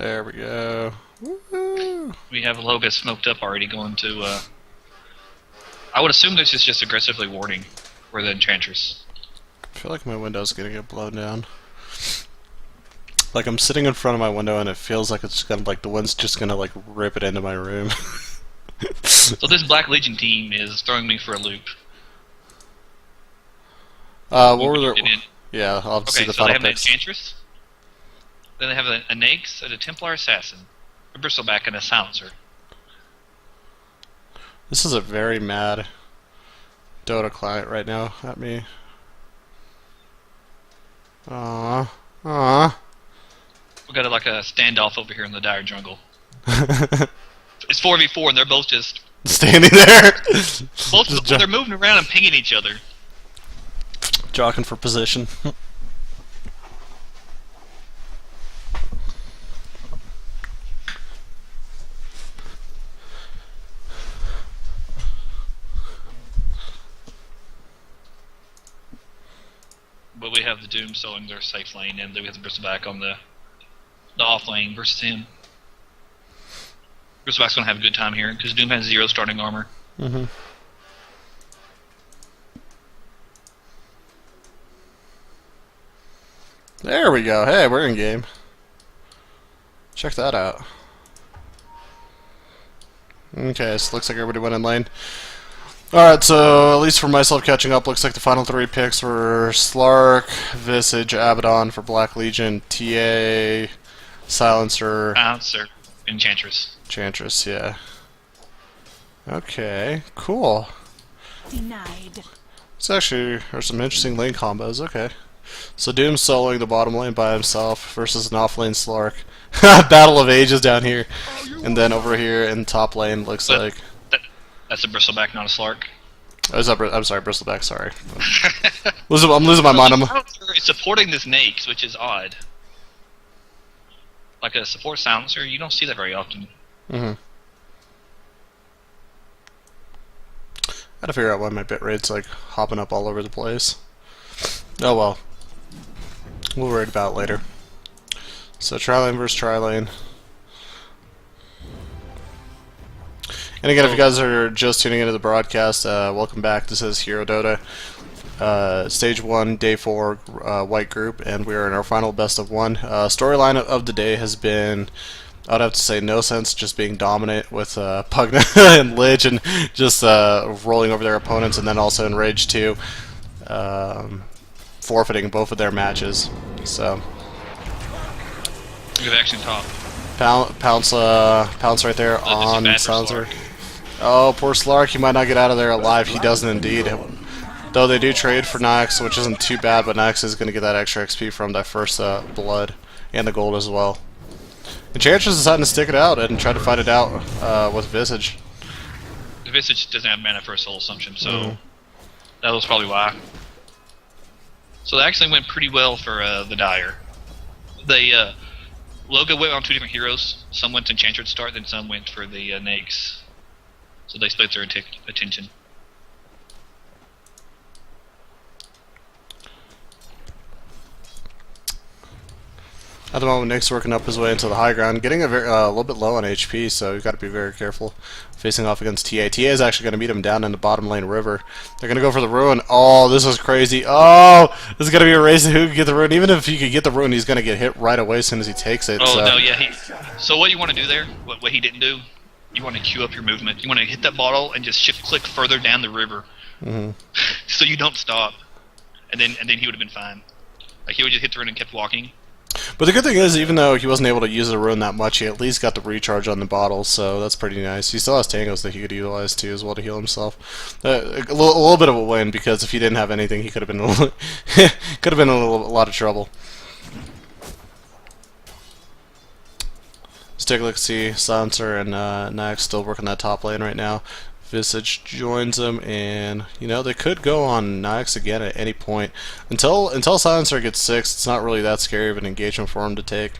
There we go. Woo-hoo. We have Loga smoked up already going to, I would assume this is just aggressively warding for the Enchantress. I feel like my window's gonna get blown down. Like I'm sitting in front of my window and it feels like it's gonna, like the wind's just gonna like rip it into my room. So this Black Legion team is throwing me for a loop. What were their... Yeah, I'll see Okay, the so they final have the picks. Enchantress, then they have a Naix, a Templar Assassin, a Bristleback, and a Silencer. This is a very mad Dota client right now at me. Aww. Aww. We got like a standoff over here in the dire jungle. It's 4v4 and they're both just Standing there. they're moving around and pinging each other. Jockeying for position. But we have the Doom soloing their safe lane, and then we have the Bristleback on the off lane versus him. Bristleback's gonna have a good time here because Doom has 0 starting armor. Mm-hmm. There we go. Hey, we're in game. Check that out. Okay, so looks like everybody went in lane. Alright, so at least for myself catching up, looks like the final 3 picks were Slark, Visage, Abaddon for Black Legion, TA, Silencer, Enchantress. Enchantress, yeah. Okay, cool. Denied. It's actually, there's some interesting lane combos, okay. So Doom's soloing the bottom lane by himself versus an off lane Slark. Battle of Ages down here. And then over here in top lane looks like... That's a Bristleback, not a Slark. Oh, I'm sorry, Bristleback, sorry. I'm losing my mind. It's supporting this Naix, which is odd. Like a support silencer, you don't see that very often. Mm-hmm. I gotta figure out why my bitrate's like hopping up all over the place. Oh well. We'll worry about it later. So tri-lane versus tri-lane. And again, if you guys are just tuning into the broadcast, welcome back. This is Hero Dota. Stage 1, Day 4, White Group, and we are in our final best of 1. Storyline of the day has been, I'd have to say, no sense, just being dominant with Pugna and Lich and just rolling over their opponents, and then also in Rage 2, forfeiting both of their matches. So, Good action top. pounce right there on Silencer. Oh, poor Slark, he might not get out of there alive. He doesn't indeed. Though they do trade for Nyx, which isn't too bad, but Nyx is going to get that extra XP from that first blood, and the gold as well. Enchantress is deciding to stick it out and try to fight it out with Visage. The Visage doesn't have mana for a soul assumption, so that was probably why. So that actually went pretty well for the Dire. They Loga went on 2 different heroes. Some went to Enchantress start, then some went for the Naix. So they split their attention. At the moment, Nick's working up his way into the high ground, getting a little bit low on HP, so you've got to be very careful facing off against TA. TA is actually going to meet him down in the bottom lane river. They're going to go for the ruin. Oh, this is crazy. Oh, this is going to be a race to who can get the ruin. Even if he could get the ruin, he's going to get hit right away as soon as he takes it. Oh, so. no, yeah. So what you want to do there, what he didn't do, you want to queue up your movement. You want to hit that bottle and just shift-click further down the river. So you don't stop. And then he would have been fine. Like, he would just hit the ruin and kept walking. But the good thing is, even though he wasn't able to use the ruin that much, he at least got the recharge on the bottle, so that's pretty nice. He still has tangos that he could utilize too as well to heal himself. A little bit of a win, because if he didn't have anything, he could have been in a lot of trouble. Let's take a look, see Silencer and Nax still working that top lane right now. Visage joins them, and you know they could go on Nyx again at any point. Until Silencer gets 6, it's not really that scary of an engagement for him to take.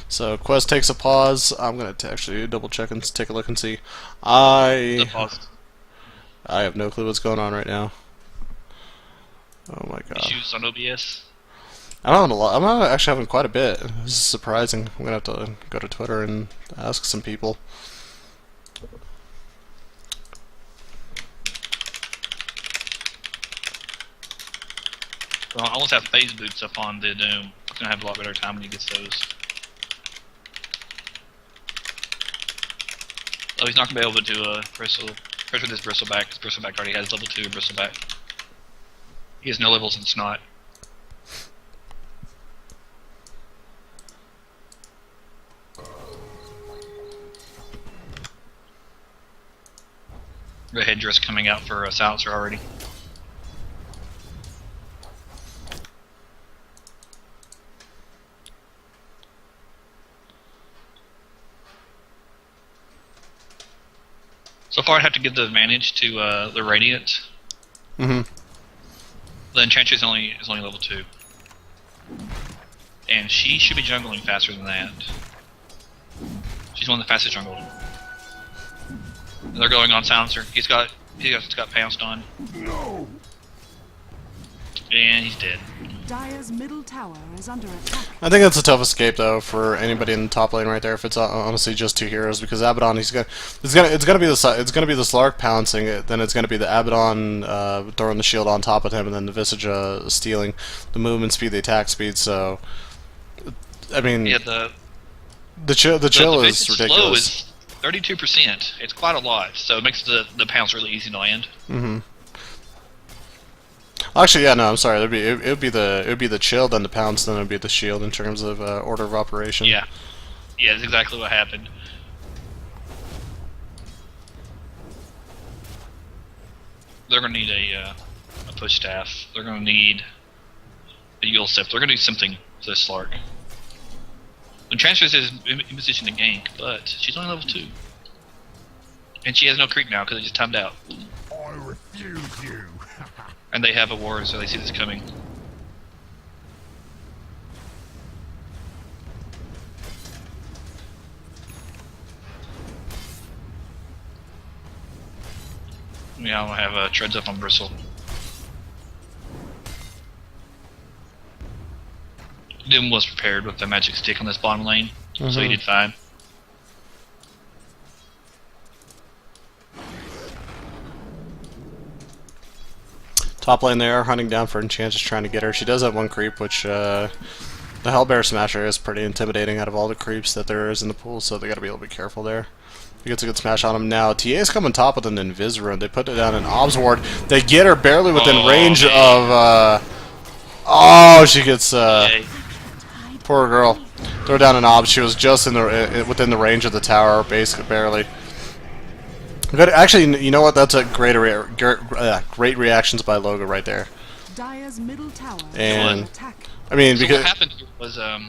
So Quest takes a pause. I'm gonna actually double check and take a look and see. I have no clue what's going on right now. Oh my god. Issues on OBS. I don't have a lot. I'm not actually having quite a bit. This is surprising. I'm gonna have to go to Twitter and ask some people. Well, I almost have phase boots up on the Doom. He's gonna have a lot better time when he gets those. Oh, he's not gonna be able to do bristle. Especially this bristleback, because bristleback already has level 2 bristleback. He has no levels in snot. The headdress coming out for a silencer already. So far, I'd have to give the advantage to the Radiant. Mm-hmm. The Enchantress is only level 2. And she should be jungling faster than that. She's one of the fastest jungled. And they're going on silencer. He's got pounced on. No. And he's dead. Dire's middle tower is under attack. I think that's a tough escape though for anybody in the top lane right there. If it's honestly just 2 heroes, because Abaddon, it's gonna be the Slark pouncing it, then it's gonna be the Abaddon throwing the shield on top of him, and then the Visage stealing the movement speed, the attack speed. So, I mean, Yeah, the chill is Visage ridiculous. slow is 32%. It's quite a lot, so it makes the pounce really easy to land. Mm-hmm. Actually, yeah, no, I'm sorry. It would be the chill, then the pounce, then it would be the shield in terms of order of operation. Yeah, that's exactly what happened. They're gonna need a push staff. They're gonna need a Yule Sip. They're gonna need something for this Slark. The Enchantress is in position to gank, but she's only level 2. And she has no creep now because it just timed out. I refuse you. And they have a ward, so they see this coming. Yeah, I'm gonna have treads up on Bristle. Doom was prepared with the magic stick on this bottom lane, so he did fine. Top lane they are hunting down for Enchantress, trying to get her. She does have 1 creep, which the Hellbear Smasher is pretty intimidating out of all the creeps that there is in the pool, so they gotta be a little bit careful there. He gets a good smash on him now. TA is coming top with an Invis rune. They put it down in Ob's ward. They get her barely within range of oh, she gets poor girl. Throw down an Ob. She was just in the within the range of the tower, basically barely. Good. Actually, you know what? That's a great reactions by Logo right there. Dire's middle tower And is under attack. I mean, So because what happened was, at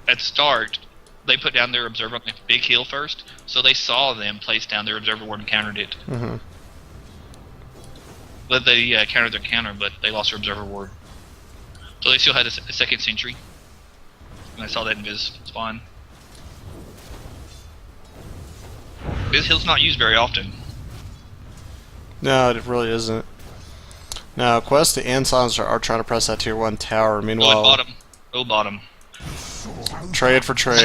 the start, they put down their observer on the big hill first, so they saw them place down their observer ward and countered it. But they countered their counter, but they lost their observer ward. So they still had a second sentry. And I saw that Invis spawn. This hill's not used very often. no, it really isn't. Now, Quest and Silencer are trying to press that tier 1 tower. Meanwhile, Bottom. trade for trade.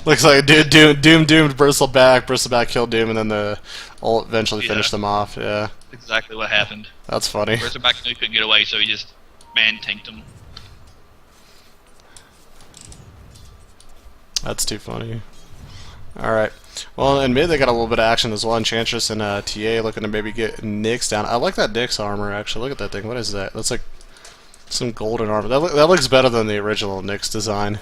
Looks like Doom Bristleback killed Doom, and then the ult eventually finished them off. Yeah, Exactly what happened. that's funny. Bristleback knew he couldn't get away, so he just man-tanked him. That's too funny. Alright. Well, in mid they got a little bit of action as well. Enchantress and TA looking to maybe get Nyx down. I like that Nyx armor, actually. Look at that thing. What is that? That's like some golden armor. That looks better than the original Nyx design.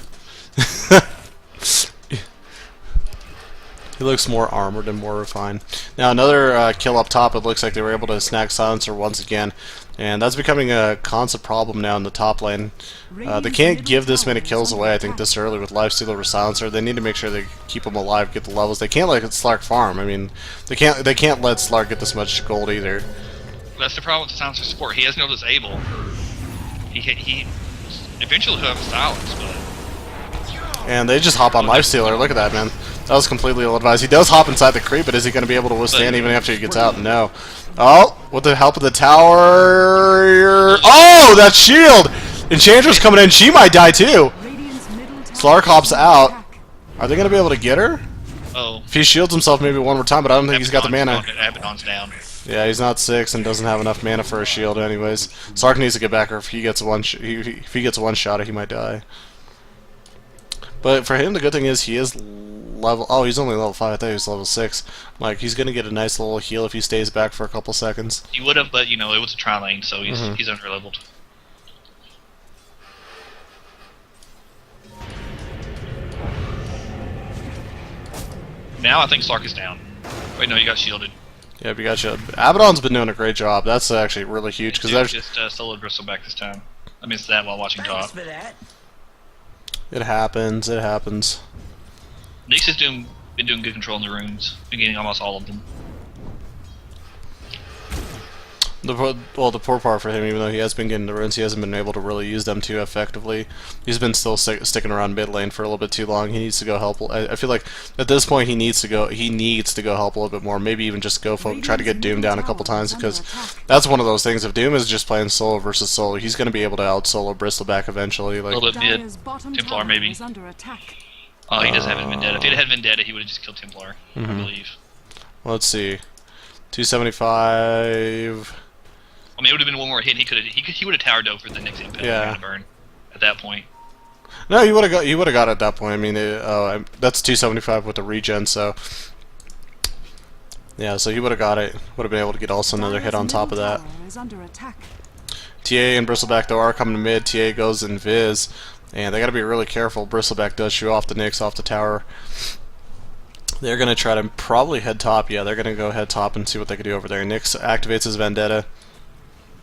He looks more armored and more refined. Now another kill up top. It looks like they were able to snag Silencer once again. And that's becoming a constant problem now in the top lane. They can't give this many kills away, I think, this early with Lifesteal or Silencer. They need to make sure they keep them alive, get the levels. They can't let Slark farm. I mean, they can't let Slark get this much gold either. That's the problem with the Silencer support. He has no disable. He eventually he'll have silence, but... And they just hop on Lifestealer. Look at that, man. That was completely ill-advised. He does hop inside the creep, but is he going to be able to withstand even after he gets out? No. Oh, with the help of the tower... Oh, that shield! Enchantress coming in. She might die too. Radiant's middle tower Slark hops is under out. attack. Are they going to be able to get her? Oh. If he shields himself maybe one more time, but I don't think he's got the mana. Abaddon's down. Yeah, he's not 6 and doesn't have enough mana for a shield anyways. Slark needs to get back, or if he gets if he gets one shot, he might die. But for him, the good thing is he is level... Oh, he's only level 5. I thought he was level 6. Like, he's going to get a nice little heal if he stays back for a couple seconds. He would have, but, you know, it was a tri lane, so he's underleveled. Now I think Slark is down. Wait, no, he got shielded. Yeah, we got you. Abaddon's been doing a great job. That's actually really huge because Dude there's... just soloed Bristle back this time. I missed that while watching top. For that. It happens. It happens. Nyx has been doing good control in the runes. Been getting almost all of them. The poor part for him, even though he has been getting the runes, he hasn't been able to really use them too effectively. He's been still sticking around mid lane for a little bit too long. He needs to go help. I feel like at this point he needs to go help a little bit more. Maybe even just go try to get Doom down a couple times, because that's one of those things. If Doom is just playing solo versus solo, he's going to be able to out solo Bristleback eventually. A Like, little bit mid. Dire's bottom Templar tower maybe. is under attack. Oh, he doesn't have a Vendetta. If he had Vendetta, he would have just killed Templar, I believe. let's see, 275. I mean, it would have been one more hit. He would have towered over the next impact. Yeah. Burn at that point. No, you would have got it at that point. I mean, that's 275 with the regen, so yeah, so he would have got it. Would have been able to get also another hit on top of that. Dire's middle tower is under attack. TA and Bristleback though are coming to mid. TA goes in Viz, and they got to be really careful. Bristleback does shoot off the Nyx off the tower. They're gonna try to probably head top. Yeah, they're gonna go head top and see what they can do over there. Nyx activates his Vendetta.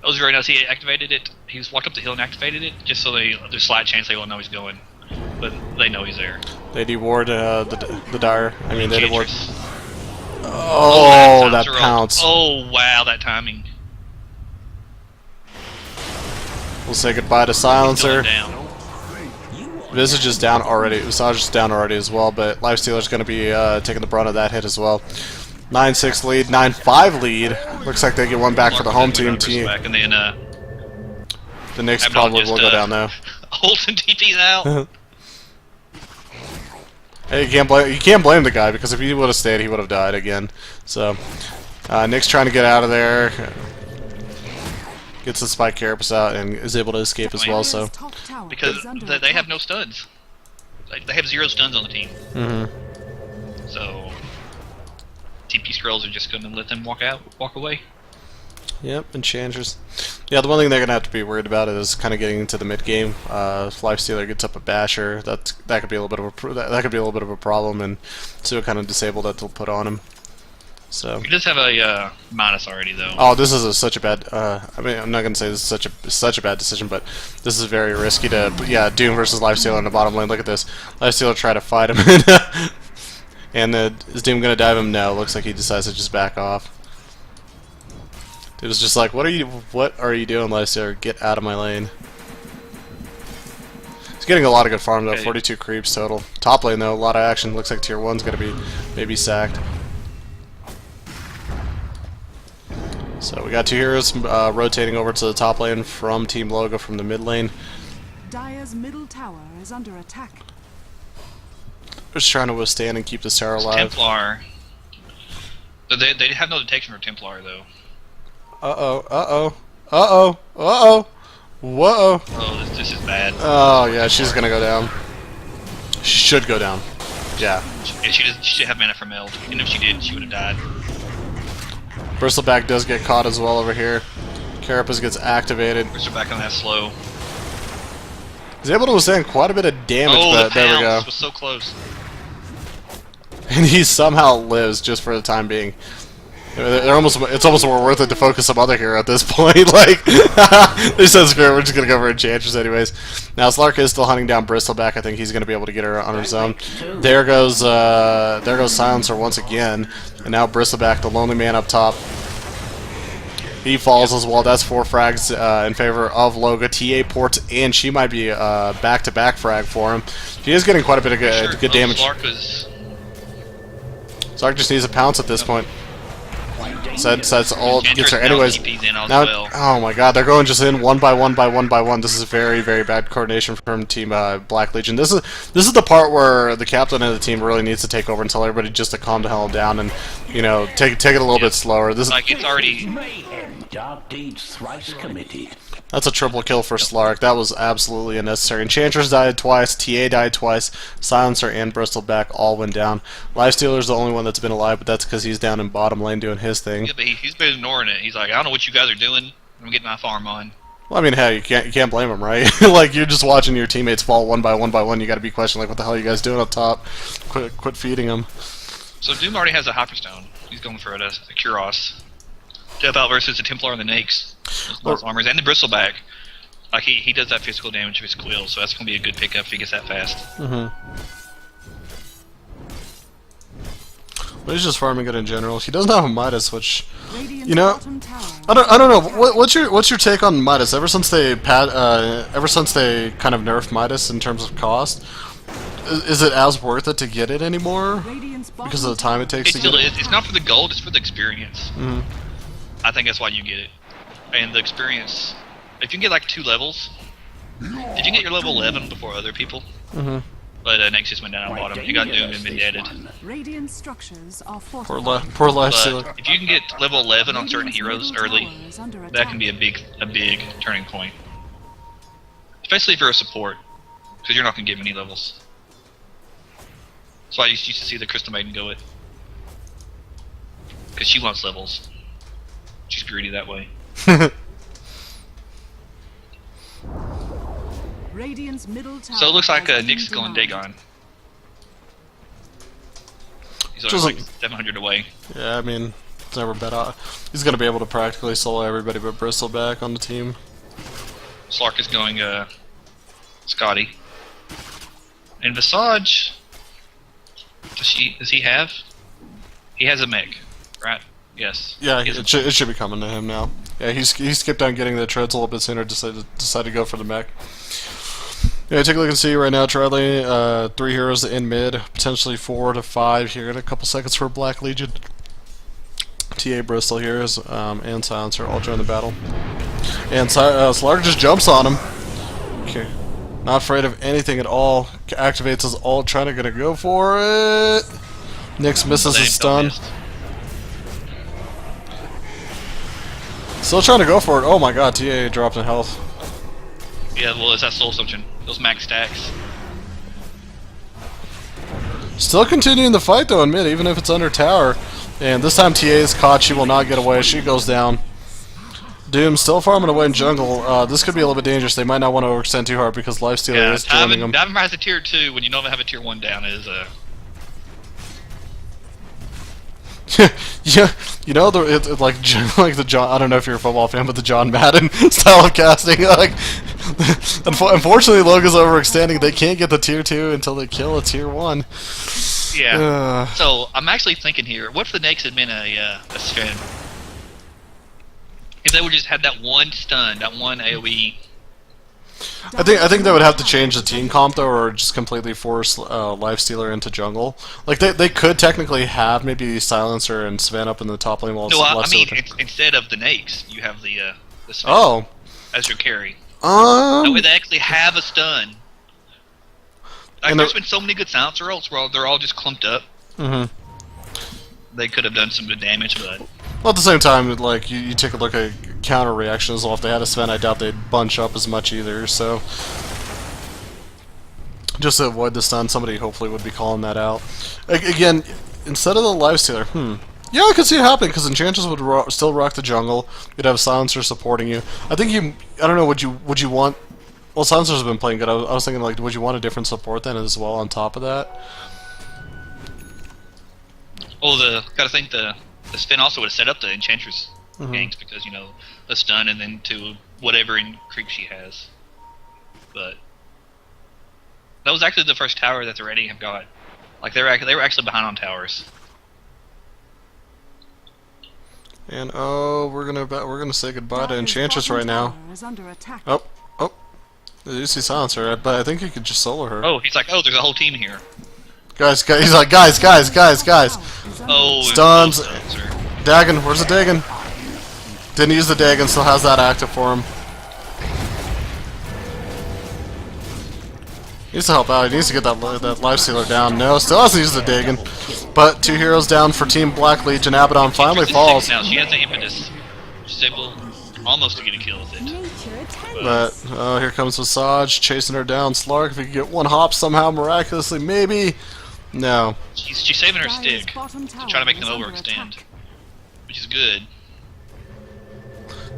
That was very nice. He activated it. He just walked up the hill and activated it, just so there's a slight chance they won't know he's going. But they know he's there. They deward the Dire. I mean, they deward. Enchantress. Oh, that Silencer pounce. Oh, wow, that timing. We'll say goodbye to Silencer. Going down. Visage is down already. Visage is down already as well, but Lifestealer's going to be taking the brunt of that hit as well. 9-6 lead, 9-5 lead. Looks like they get one back for the home team. Back, and then, The Nyx probably will go down though. Olsen TP's out. Hey, you can't blame the guy, because if he would have stayed, he would have died again. So, Nyx trying to get out of there. Gets the Spike Carapace out and is able to escape as well. So, Dire's top tower Because is under they have attack. no stuns. Like, they have 0 stuns on the team. So, TP scrolls are just going to let them walk away. yep, Enchantress. Yeah, the one thing they're gonna have to be worried about is kind of getting into the mid game. Lifestealer gets up a Basher. That could be a little bit of that could be a little bit of a problem, and see what kind of disable that they'll put on him. So. He does have a minus already, though. Oh, this is such a bad. I mean, I'm not gonna say this is such a bad decision, but this is very risky to. Yeah, Doom versus Lifestealer in the bottom lane. Look at this. Lifestealer try to fight him, and is Doom gonna dive him? No. Looks like he decides to just back off. It was just like, what are you doing, Lifestealer? Get out of my lane. He's getting a lot of good farm though. Okay. 42 creeps total. Top lane though, a lot of action. Looks like tier 1's gonna be maybe sacked. So we got 2 heroes rotating over to the top lane from Team Logo from the mid lane. Dire's middle tower is under attack. Just trying to withstand and keep this tower alive. Templar. So they have no detection for Templar, though. Whoa. Oh, this is bad. Oh yeah, she's gonna go down. She should go down. Yeah. Yeah, she should have mana for meld. And if she did, she would have died. Bristleback does get caught as well over here. Carapace gets activated. We're back on that slow. He's able to withstand quite a bit of damage, Oh, but the there we go. pounce was so close. And he somehow lives just for the time being. It's almost more worth it to focus some other hero at this point. Like, they said, screw it, we're just gonna go for Enchantress anyways. Now Slark is still hunting down Bristleback. I think he's gonna be able to get her on his own. There goes Silencer once again, and now Bristleback, the lonely man up top. He falls as well. That's 4 frags in favor of Loga. TA ports, and she might be back-to-back frag for him. She is getting quite a bit of good damage. Slark was... Slark just needs a pounce at this point. So that's all it gets her. Enchantress now Anyways, TP's in as now, well. oh my god, they're going just in one by one by one by one. This is very, very bad coordination from Team Black Legion. This is the part where the captain of the team really needs to take over and tell everybody just to calm the hell down and, you know, take it a little bit slower. This Like, it's already... Mayhem, dark deeds thrice committed. That's a triple kill for Slark. That was absolutely unnecessary. Enchantress died twice, TA died twice, Silencer and Bristleback all went down. Lifestealer's the only one that's been alive, but that's because he's down in bottom lane doing his thing. Yeah, but he's been ignoring it. He's like, I don't know what you guys are doing. I'm getting my farm on. Well, I mean, hey, you can't blame him, right? Like, you're just watching your teammates fall one by one by one. You got to be questioning, like, what the hell are you guys doing up top? Quit feeding them. So Doom already has a Hyperstone. He's going for a Kuros. Death Out versus the Templar and the Nakes. Those armors and the Bristleback. Like, he does that physical damage with his quill, so that's going to be a good pickup if he gets that fast. But he's just farming it in general. He doesn't have a Midas, which, Radiant's you know, bottom tower I don't know. What's your take on Midas? Ever since they kind of nerfed Midas in terms of cost, is it as worth it to get it anymore? Radiant's bottom Because of the time it takes It to still get it? is. It's not for the gold, it's for the experience. I think that's why you get it. And the experience, if you can get like 2 levels, did you get your level 11 before other people? But Nex just went down on bottom. He got doomed and been deaded. Radiant structures are Poor fortified. Lifestealer. But if you can get level 11 on certain heroes Radiant's middle early, tower is under that can be a big turning point. Especially if you're a support, because you're not going to get many levels. That's why I used to see the Crystal Maiden go it. Because she wants levels. She's greedy that way. Radiant's middle tower So it looks like has been Nick's going denied. Dagon. He's Just only like- like 700 away. Yeah, I mean, it's never bet. He's gonna be able to practically solo everybody but Bristleback on the team. Slark is going Scotty. And Visage, does he have? He has a mech, right? Yes. Yeah, He has it should be coming to him now. Yeah, he skipped on getting the treads a little bit sooner. Decided to go for the mech. Yeah, take a look and see right now. Charlie, 3 heroes in mid, potentially 4 to 5 here in a couple seconds for Black Legion. TA Bristol here is and Silencer all join the battle, and Slark just jumps on him. Okay, not afraid of anything at all. Activates his ult, trying to go for it. Nyx misses his stun. Still trying to go for it. Oh my god, TA dropped in health. Yeah, well, it's that soul assumption. Those max stacks. Still continuing the fight though in mid, even if it's under tower. And this time TA is caught. She will not get away. She goes down. Doom still farming away in jungle. This could be a little bit dangerous. They might not want to overextend too hard because Lifestealer Yeah, is joining them. diving has a tier 2 when you don't have a tier 1 down is Yeah, you know like the John. I don't know if you're a football fan, but the John Madden style of casting. Like, unfortunately, Logan's overextending. They can't get the tier 2 until they kill a tier 1. Yeah. So I'm actually thinking here. What if the Nakes had been a Sven? If they would just had that one stun, that one AOE. I think they would have to change the team comp though, or just completely force Lifestealer into jungle. Like they could technically have maybe Silencer and Sven up in the top lane while No, I mean Lifestealer. instead of the Nakes, you have the Sven Oh, as your carry. That way um, they actually have a stun. Like, And there's the- been so many good silencer ults where they're all just clumped up. mhm. They could have done some good damage, but Well, at the same time, like you take a look at counter reactions. Well, if they had a Sven, I doubt they'd bunch up as much either. So, just to avoid the stun, somebody hopefully would be calling that out. Again, instead of the Lifestealer, yeah, I could see it happening because Enchantress would still rock the jungle. You'd have Silencer supporting you. I think I don't know. Would you want? Well, Silencer's been playing good. I was thinking like, would you want a different support then as well on top of that? gotta think the Sven also would have set up the Enchantress ganks because, you know, the stun and then to whatever in creep she has. But that was actually the first tower that the Reading have got. Like they were actually behind on towers. And oh, we're gonna say goodbye to Dire's Enchantress bottom right now. tower is under attack. Oh. You see Silencer, but I think you could just solo her. Oh, he's like, oh, there's a whole team here. Guys, he's like, guys. Oh, Stuns. Silencer. Dagon, where's the Dagon? Didn't use the Dagon, still has that active for him. Needs to help out. He needs to get that Lifestealer down. No, still hasn't used the Dagon. But 2 heroes down for Team Black Legion. Abaddon finally falls. Now she has the impetus. She's able almost to get a kill with it. But oh, here comes Visage chasing her down. Slark, if he could get one hop somehow, miraculously, maybe. No. She's saving her stick to try to make them overextend, which is good.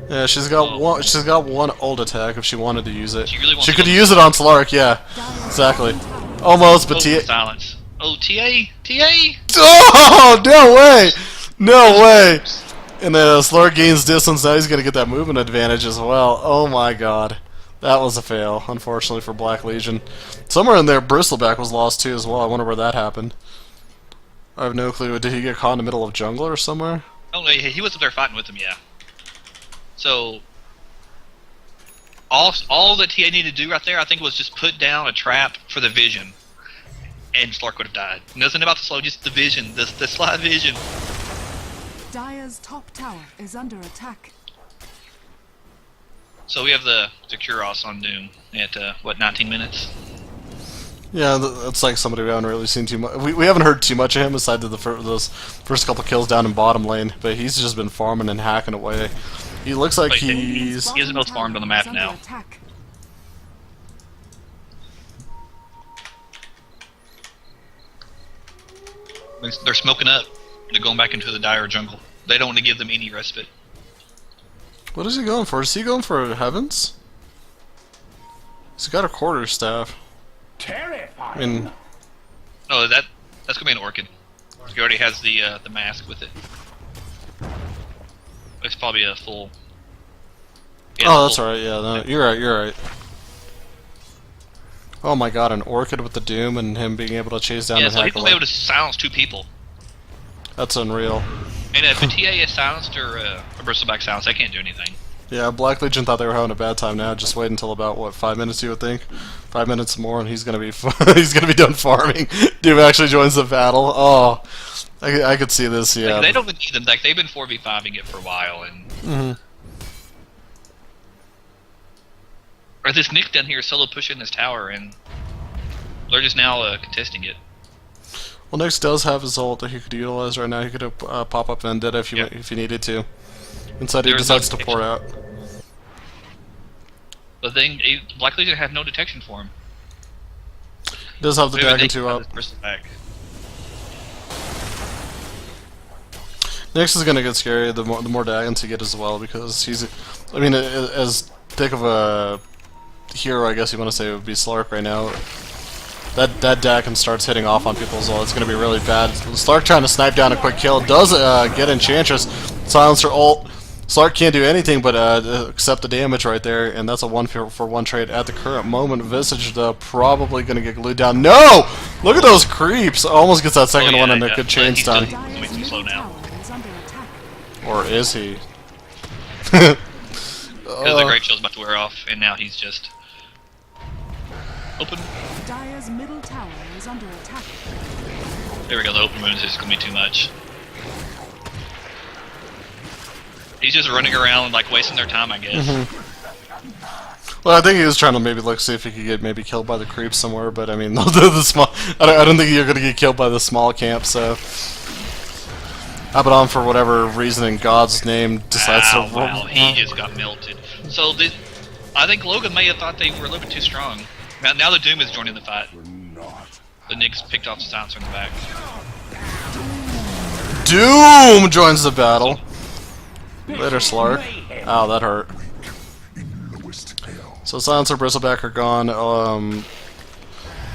Yeah, she's got one. She's got one ult attack if she wanted to use it. She really wants She to could go use it on Slark. Yeah, exactly. Almost, but TA. Silence. Oh, TA. Oh, no way! No way! And then Slark gains distance. Now he's gonna get that movement advantage as well. Oh my god, that was a fail, unfortunately for Black Legion. Somewhere in there, Bristleback was lost too as well. I wonder where that happened. I have no clue. Did he get caught in the middle of jungle or somewhere? Oh no, he was up there fighting with them. Yeah. So all that TA needed to do right there, I think, was just put down a trap for the vision, and Slark would have died. Nothing about the slow, just the vision, the slight vision. Dire's top tower is under attack. So we have the Kuros on Doom at what, 19 minutes? Yeah, it's like somebody we haven't really seen too much. We haven't heard too much of him aside to those first couple kills down in bottom lane, but he's just been farming and hacking away. He looks like He is the most farmed on the map now. They're smoking up. They're going back into the dire jungle. They don't want to give them any respite. What is he going for? Is he going for Heavens? He's got a quarterstaff. Terrifying. I mean, Oh, that's gonna be an Orchid. He already has the mask with it. It's probably a full. Yeah, oh, that's full. alright. Yeah, no, you're right. You're right. Oh my god, an Orchid with the Doom and him being able to chase down Yeah, the so he's hack gonna be away. able to silence 2 people. That's unreal. And if a TA is silenced or a Bristleback silenced, they can't do anything. Yeah, Black Legion thought they were having a bad time now. Just wait until about what 5 minutes you would think, 5 minutes more, and he's gonna be he's gonna be done farming. Doom actually joins the battle. Oh, I could see this. Yeah, Like, they don't need them. Like, they've been 4v5ing it for a while, and or this Nick down here solo pushing this tower, and they're just now contesting it. Well, Nyx does have his ult that he could utilize right now. He could pop up Vendetta if he needed to. Instead, he There's decides no to pour out. The thing, Black Legion have no detection for him. He does have the Maybe they Dagon can 2 have up. this Bristleback. Nyx is gonna get scary the more Dagons he get as well, because he's, I mean, as thick of a hero, I guess you want to say, would be Slark right now. That Dagon starts hitting off on people as well. It's gonna be really bad. Slark trying to snipe down a quick kill does get Enchantress, Silencer ult. Slark can't do anything but accept the damage right there, and that's a 1-for-1 trade at the current moment. Visage though probably gonna get glued down. No! Look at those creeps! Almost gets that second one and a good chain stun. He's Dire's too slow middle now. tower is under attack. Or is he? Because the Great Shield's about to wear off, and now he's just open. Dire's middle tower is under attack. There we go. The open wounds is gonna be too much. He's just running around like wasting their time, I guess. Well, I think he was trying to maybe see if he could get maybe killed by the creeps somewhere, but I mean, the small. I don't think you're gonna get killed by the small camp. So, Abaddon, for whatever reason in God's name, decides to. Wow, he just got melted. So I think Logan may have thought they were a little bit too strong. Now the Doom is joining the fight. The Knicks picked off the silencer in the back. Doom joins the battle. Later, Slark. Ow, that hurt. So Silencer, Bristleback are gone. A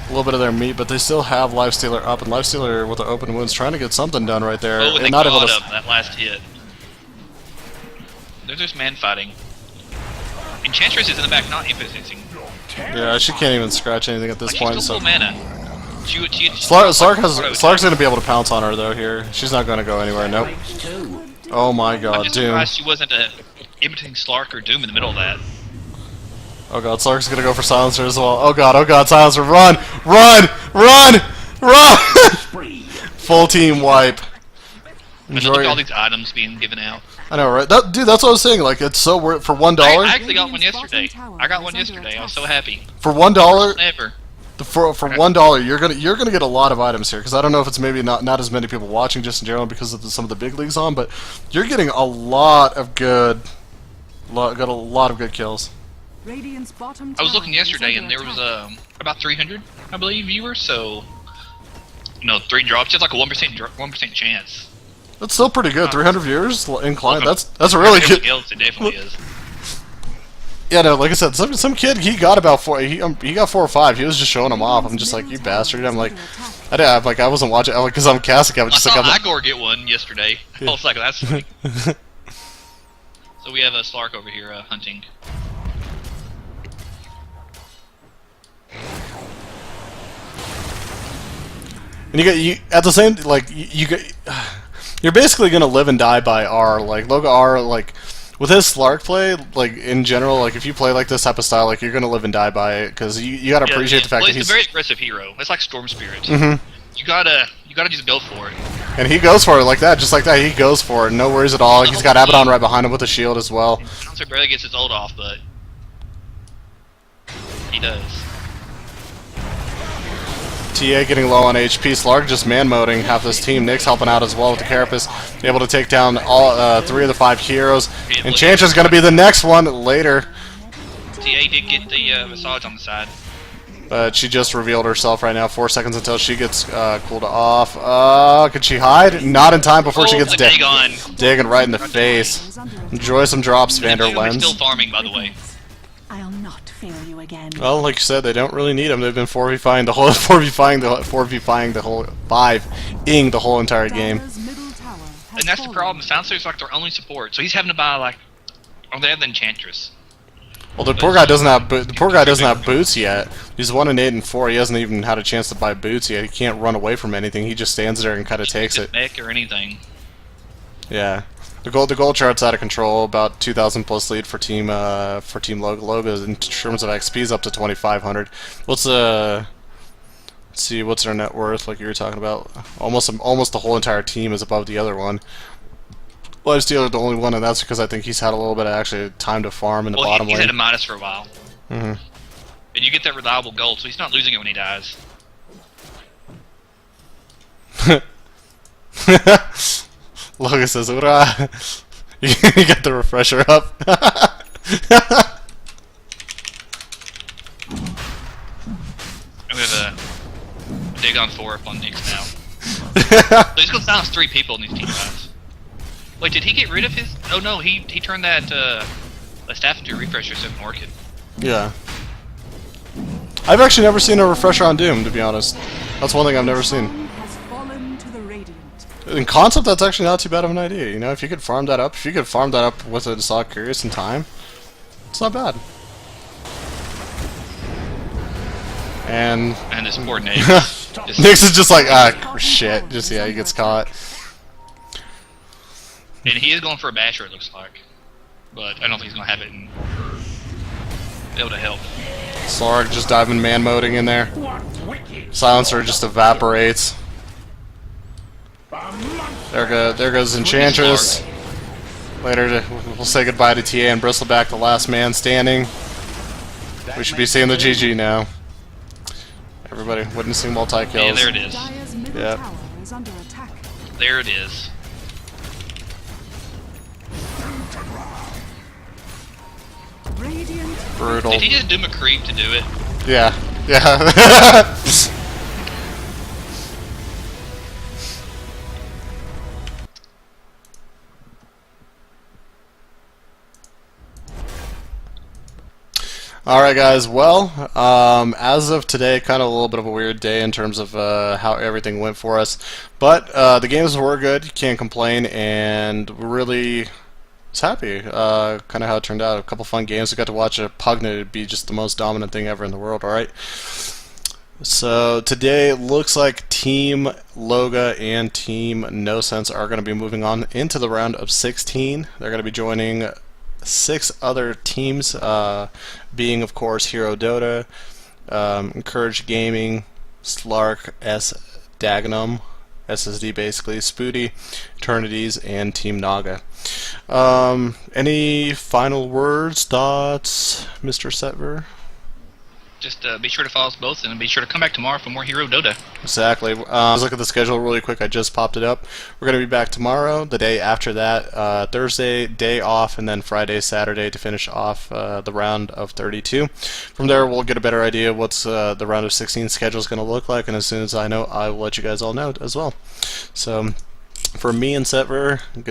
little bit of their meat, but they still have Lifestealer up, and Lifestealer with the open wounds trying to get something done right there. Oh, and they not able caught to. up that last hit. They're just man fighting. Enchantress is in the back, not impotenting. Yeah, she can't even scratch anything at this Like, point. she's still So full mana. Slark's gonna be able to pounce on her though. Here, she's not gonna go anywhere. Nope. Oh my I'm God, just Doom. surprised she wasn't imitating Slark or Doom in the middle of that. Oh God, Slark's gonna go for Silencer as well. Oh God, Silencer, run, run, run, run! Spree. Full team wipe. And Enjoy look at your- all these items being given out. I know, right? Dude, that's what I was saying. Like, it's so worth for $1. I actually got one yesterday. I got one yesterday. I was so happy. For $1, Never. for $1, you're gonna get a lot of items here. Because I don't know if it's maybe not as many people watching just in general because of some of the big leagues on, but you're getting a lot of good, got a lot of good kills. Radiant's bottom I was tower looking is yesterday, under and there was attack. about 300, I believe, viewers. So, 3 drops, just like a 1% chance. That's still pretty good. 300 viewers inclined. That's a really good. Else, it definitely is. Yeah, no, like I said, some kid he got about 4. He got 4 or 5. He was just showing them off. I'm just like, you bastard. I'm like, I wasn't watching because I'm casting. I was I just saw like, Igor get one yesterday. I was like, that's funny. So we have a Slark over here hunting. and you at the same you're basically gonna live and die by R. Like Loga R, like with his Slark play, like in general, like if you play like this type of style, like you're gonna live and die by it because you gotta appreciate the fact that he's he's a very aggressive hero. It's like Storm Spirit. Mhm. You gotta just go for it. And he goes for it like that, just like that. He goes for it, no worries at all. He's got Abaddon right behind him with a shield as well. Bouncer barely gets his ult off, but he does. TA getting low on HP. Slark just man-moding half this team. Nick's helping out as well with the Carapace. Able to take down all 3 of the 5 heroes. Enchantra's going to be the next one later. TA did get the massage on the side. But she just revealed herself right now. 4 seconds until she gets cooled off. Could she hide? Not in time before she gets digging right in the face. Enjoy some drops, Vander We're Lens. still farming, by the way. I'll not fail you again. Well, like you said, they don't really need them. They've been 4v5ing the whole 4v5ing the whole 5ing the whole entire game. Dire's middle tower has And that's the fallen. problem. Soundster's like their only support, so he's having to buy like, they have the Enchantress. Well, the poor guy doesn't have boots yet. He's 1 and 8 and 4. He hasn't even had a chance to buy boots yet. He can't run away from anything. He just stands there and kind of takes it. Mech or anything. Yeah, the gold chart's out of control. About 2,000 plus lead for team Loga. Loga in terms of XP is up to 2,500. Let's see, what's their net worth? Like you were talking about, almost the whole entire team is above the other one. Lifestealer the only one, and that's because I think he's had a little bit of actually time to farm in the bottom he's had a lane. minus for a while. Mm-hmm. And you get that reliable gold, so he's not losing it when he dies. Logan says, "Ura." You got the refresher up. And we have a dig on 4 up on Nyx now. So he's going to silence 3 people in these team fights. Wait, did he get rid of his... Oh no, he turned that staff into a refresher so it can work it. Yeah. I've actually never seen a refresher on Doom, to be honest. That's one thing I've never seen. Has fallen to the Radiant. In concept, that's actually not too bad of an idea. You know, if you could farm that up, with a Saw Curious in time, it's not bad. And And this poor Nyx. Nyx is just like, shit. Just, yeah, he gets caught. And he is going for a basher, it looks like. But I don't think he's going to have it and be able to help. Slark just diving man-moding in there. Silencer just evaporates. There goes Enchantress. Later, we'll say goodbye to TA and Bristleback, the last man standing. We should be seeing the GG now. Everybody witnessing multi-kills. Yeah, there it is. Dire's middle Yep. tower is under attack. There it is. Radiant Brutal. Did he just do McCreep to do it? Yeah. Yeah. Alright guys, well, as of today, kind of a little bit of a weird day in terms of how everything went for us, but the games were good, can't complain, and really was happy kind of how it turned out. A couple fun games. We got to watch a Pugna be just the most dominant thing ever in the world, alright? So today it looks like Team Loga and Team No Sense are going to be moving on into the round of 16. They're going to be joining 6 other teams, being of course Hero Dota, Encourage Gaming, Slark, S Dagenham, SSD basically, Spoody, Eternities, and Team Naga. Any final words, thoughts, Mr. Setver? Just be sure to follow us both, and be sure to come back tomorrow for more Hero Dota. Exactly. Let's look at the schedule really quick. I just popped it up. We're going to be back tomorrow, the day after that, Thursday, day off, and then Friday, Saturday to finish off the round of 32. From there, we'll get a better idea of what's the round of 16 schedule is going to look like, and as soon as I know, I will let you guys all know as well. So, for me and Setver, good